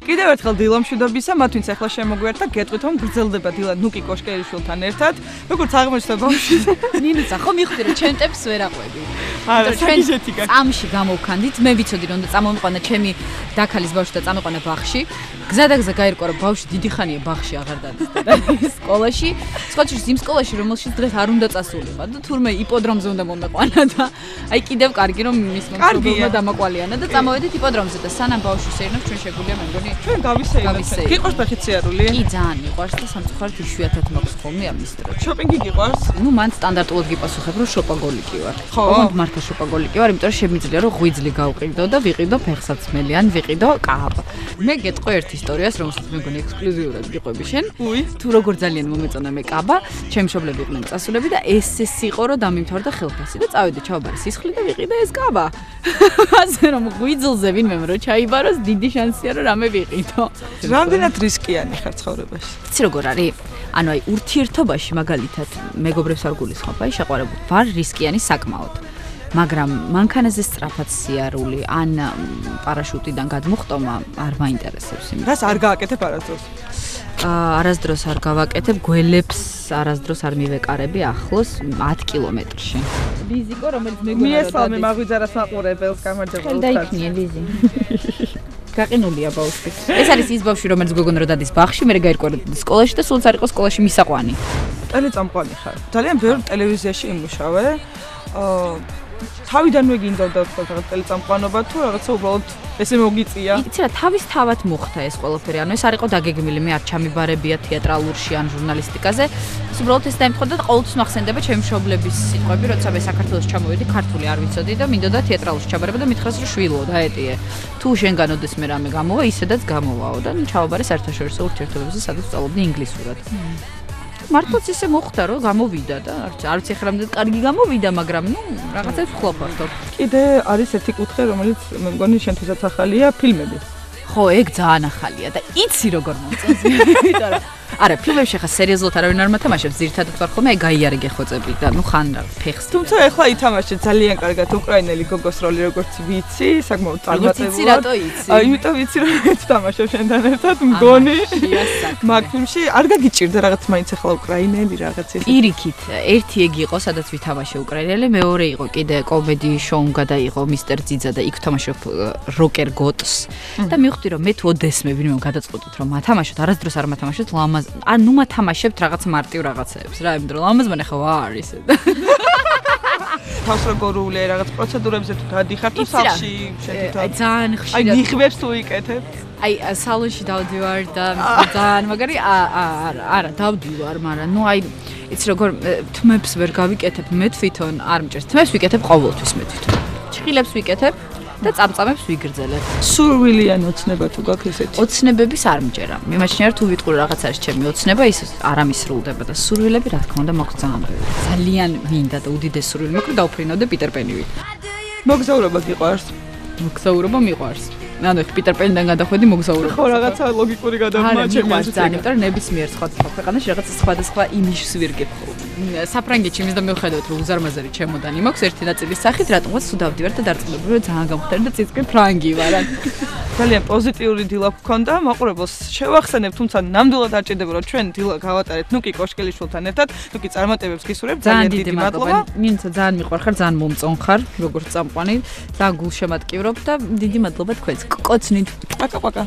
კიდევ ერთხელ დილა მშვიდობისა, მათ ვინც ახლა შემოგვიერთდა, გეტყვით რომ გრძელდება დილა ნუკი კოშკერიშვილთან ერთად. როგორც აღმოჩნდა ბავშვი. ნინუცა ხო მიხვდი რომ ჩემ ტეპს ვერ აყვები. არა, საკიზეთი გაკ. წამში გამოვქანდით, მე ვიცოდი რომ წამომიყვანა ჩემი დაქალის ბავშვი და წამიყვანა ბაღში. გზადაგზა გაირკვა რომ ბავშვი დიდი ხანია ბაღში აღარ დადის და სკოლაში. სხვათვის იმ სკოლაში რომელშიც დღეს არ უნდა წასულიყო და თურმე იპოდრომზე უნდა მომეყვანა და აი კიდევ კარგი რომ მის მომხრეებმა დამაკვალიანა და წამოვედით იპოდრომზე და სანამ ბავშვი შეერნებს ჩვენ შეგვიძლია მე მგონი ჩვენ გავისეირნებთ. გიყვარს ფეხიციარული? კი ძალიან მიყვარს და სამწუხაროდ იშვიათად მაქვს ხოლმე ამის დრო. შოპინგი გიყვარს? ნუ მან სტანდარტულად გიპასუხებ რომ შოპაგოლიკი ვარ. ხო, მართლა შოპაგოლიკი ვარ, იმიტომ რომ შემიძლია რომ ღვიძლი გავყიდო და ვიყიდო ფეხსაცმელი ან ვიყიდო კაბა. მე გეტყვი ერთ ისტორიას, რომელსაც მე მგონი ექსკლუზიურად გიყვები შენ. თუ როგორ ძალიან მომეწონა მე კაბა, ჩემი მშობლები იყვნენ წასულები და ეს იყო რომ დამიმთავრდა ხელფასი და წავედი ჩავაბარე სისხლი და ვიყიდე ეს კაბა. ასე რომ ღვიძლზე ვინმე რო ჩაიბაროს, დიდი შანსია რომ რამე ვიყიდო. რამდენად რისკიანი ხარ ცხოვრებაში? იცი როგორ არის? ანუ აი ურთიერთობაში მაგალითად მეგობრებს არ გულისხმობ, აი შეყვარებული ვარ რისკიანი საკმაოდ. მაგრამ მანქანაზე სწრაფად სიარული ან პარაშუტიდან გადმოხტომა არ მაინტერესებს იმით. რას არ გააკეთებ არასდროს? არასდროს არ გავაკეთებ, გველებს არასდროს არ მივეკარები ახლოს 10 კილომეტრში. ლიზიკო, რომელიც მეგონა მიესალმე მაგვიძარას მაყურებელს, გამარჯობა. ხელ დაიქნია ლიზი. გაყინულია ბავშვი. ეს არის ის ბავშვი, რომელიც გოგონა რო დადის ბაღში, მე გაირკვა სკოლაში და სულაც არ იყო სკოლაში მისაყვანი. ტელეწამყვანი ხარ. ძალიან ბევრ ტელევიზიაში იმუშავე. თავიდანვე გინდოდა რაღაც ტელეწამყვანობა თუ რაღაცა უბრალოდ ესე მოგიწია. იცი რა, თავის თავად მოხდა ეს ყველაფერი. ანუ ეს არ იყო დაგეგმილი, მე არ ჩამიბარებია თეატრალურში ან ჟურნალისტიკაზე. ეს უბრალოდ ეს დაემთხვა და ყოველთვის მახსენდება ჩემი მშობლების სიტყვები, როცა მე საქართველოს ჩამოვედი, ქართული არ ვიცოდი და მინდოდა თეატრალურში ჩაბარება და მითხრას რომ შვილო დაეტიე. თუ შენ განოდეს მე რამე გამოვა, ისედაც გამოვაო და ჩავაბარე საერთაშორისო ურთიერთობებზე, სადაც სწავლობდი ინგლისურად. მართლაც ისე მოხდა რომ გამოვიდა და არ ვიცი ახლა რამდენად კარგი გამოვიდა, მაგრამ ნუ რაღაცებს ვხლობავთ. კიდე არის ერთი კუთხე, რომელიც მე მგონი შენთვისაც ახალია, ფილმები. ხო, ეგ ძალიან ახალია და იცი როგორ მომწონს. იმიტომ რომ არა, ფილმებში ხა სერიოზულად არავინ არ მათამაშებს, ძირითადად ვარ ხოლმე გაიარეგე ხოწები და ნუ ხან ფეხს. თუმცა ეხლა ითამაშე ძალიან კარგად უკრაინელი გოგოს როლი, როგორც ვიცი, საკმაოდ წარმატებულად. იცი რატო იცი? იმიტომ ვიცი რომ ეს თამაშობ შენთან ერთად მგონი. მაგ ფილმში არ გაგიჭირდა რაღაც მაინც ეხლა უკრაინელი რაღაც ეს. პირიქით, ერთი ეგ იყო, სადაც ვითამაშე უკრაინელი, მეორე იყო კიდე კომედი შოუ გადაიღო მისტერ ძიძა და იქ თამაშობ როკერ გოტს. და მივხვდი რომ მე თუ ოდესმე ვინმე გადაწყვეტოთ რომ მათამაშოთ, არასდროს არ მათამაშოთ ლამაზ ან ნუ მათამაშებთ რაღაც მარტივ რაღაცეებს რა, იმიტომ რომ ლამაზმან ახლა ვარ ისე. თავს როგორ უვლე რაღაც პროცედურებზე თუ გადიხარ თუ სახლში შეთითო. აი ძალიან ხშირად. აი ნიხმებს თუ იკეთებ. აი სალონში დავდივარ და ძალიან მაგარი არა დავდივარ, მაგრამ ნუ აი იცი როგორ თმებს ვერ გავიკეთებ მე თვითონ, არ მჭირს. თმებს ვიკეთებ ყოველთვის მე თვითონ. ჭხილებს ვიკეთებ და წამწამებს ვიგრძელებ. სურვილი ან ოცნება თუ გაქვს ესეთი? ოცნებების არ მჯერა. მიმაჩნია თუ ვიტყვი რაღაც არის ჩემი ოცნება, ის არ ამისრულდება და სურვილები რა თქმა უნდა მაქვს ძალიან ბევრი. ძალიან მინდა და უდიდესი სურვილი მაქვს დავფრინავდე პიტერ პენივით. მოგზაურობა გიყვარს? მოგზაურობა მიყვარს. ანუ პიტერ პენიდან გადახვედი მოგზაურობა. ხო რაღაცა ლოგიკური გადამმა ჩემი აზრით. ძალიან, იმიტომ რომ ნებისმიერ სხვადასხვა ქვეყანაში რაღაცა სხვადასხვა იმიჯს ვირგებ ხოლმე. საფრანგეთში იმის და მივხედავთ რომ უზარმაზარი ჩემოდანი მაქვს ერთი ნაწილის სახით, რატომღაც თუ დავდივარ და დარწმუნებული რომ ძალიან გამხდარი და ციცკე ფრანგი ვარ. ძალიან პოზიტიური დილა გქონდა, მაყურებელს შევახსენებ, თუმცა ნამდვილად არ ჭირდება რომ ჩვენ დილა გავატარეთ ნუკი კოშკელიშვილთან ერთად. ნუკი წარმატებებს გისურვებ, ძალიან დიდი მადლობა. ნინცა ძალიან მიყვარხარ, ძალიან მომწონხარ, როგორც წამყვანი, ძალიან გულშემატკივრობ და დიდი მადლობა თქვენს. კოცნით. პაკა-პაკა.